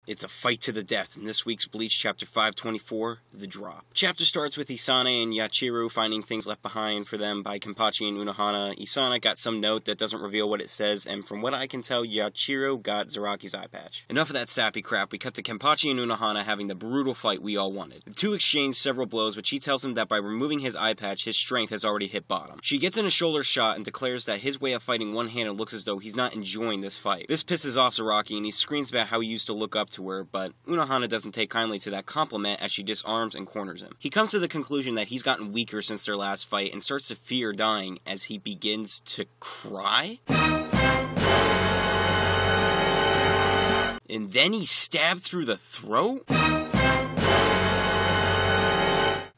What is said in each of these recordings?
It's a fight to the death in this week's Bleach Chapter 524, The Drop. Chapter starts with Isane and Yachiru finding things left behind for them by Kenpachi and Unohana. Isane got some note that doesn't reveal what it says, and from what I can tell, Yachiru got Zaraki's eye patch. Enough of that sappy crap, we cut to Kenpachi and Unohana having the brutal fight we all wanted. The two exchange several blows, but she tells him that by removing his eye patch, his strength has already hit bottom. She gets in a shoulder shot and declares that his way of fighting one-handed looks as though he's not enjoying this fight. This pisses off Zaraki, and he screams about how he used to look up to her, but Unohana doesn't take kindly to that compliment as she disarms and corners him. He comes to the conclusion that he's gotten weaker since their last fight and starts to fear dying as he begins to cry? And then he's stabbed through the throat?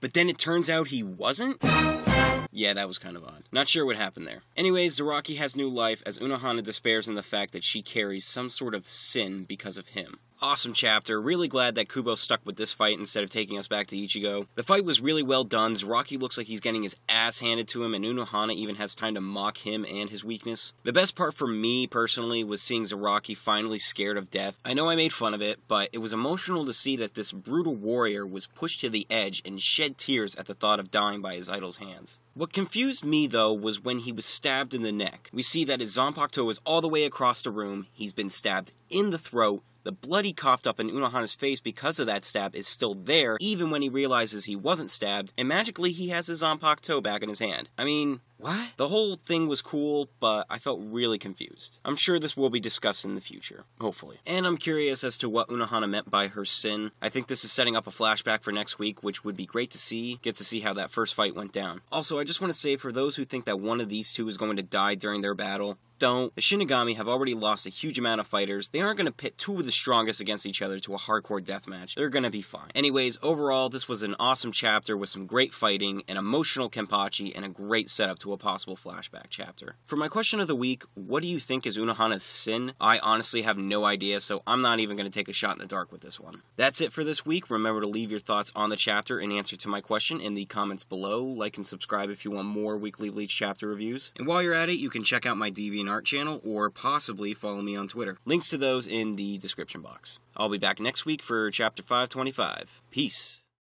But then it turns out he wasn't? Yeah, that was kind of odd. Not sure what happened there. Anyways, Zaraki has new life as Unohana despairs in the fact that she carries some sort of sin because of him. Awesome chapter. Really glad that Kubo stuck with this fight instead of taking us back to Ichigo. The fight was really well done. Zaraki looks like he's getting his ass handed to him, and Unohana even has time to mock him and his weakness. The best part for me, personally, was seeing Zaraki finally scared of death. I know I made fun of it, but it was emotional to see that this brutal warrior was pushed to the edge and shed tears at the thought of dying by his idol's hands. What confused me, though, was when he was stabbed in the neck. We see that his Zanpakuto is all the way across the room, he's been stabbed in the throat, the blood he coughed up in Unohana's face because of that stab is still there, even when he realizes he wasn't stabbed, and magically he has his Zanpakuto back in his hand. I mean, what? The whole thing was cool, but I felt really confused. I'm sure this will be discussed in the future, hopefully. And I'm curious as to what Unohana meant by her sin. I think this is setting up a flashback for next week, which would be great to see. Get to see how that first fight went down. Also, I just want to say, for those who think that one of these two is going to die during their battle, don't. The Shinigami have already lost a huge amount of fighters. They aren't going to pit two of the strongest against each other to a hardcore deathmatch. They're going to be fine. Anyways, overall, this was an awesome chapter with some great fighting, an emotional Kenpachi, and a great setup to a possible flashback chapter. For my question of the week, what do you think is Unohana's sin? I honestly have no idea, so I'm not even going to take a shot in the dark with this one. That's it for this week. Remember to leave your thoughts on the chapter and answer to my question in the comments below. Like and subscribe if you want more weekly Bleach chapter reviews. And while you're at it, you can check out my DeviantArt channel or possibly follow me on Twitter. Links to those in the description box. I'll be back next week for chapter 525. Peace.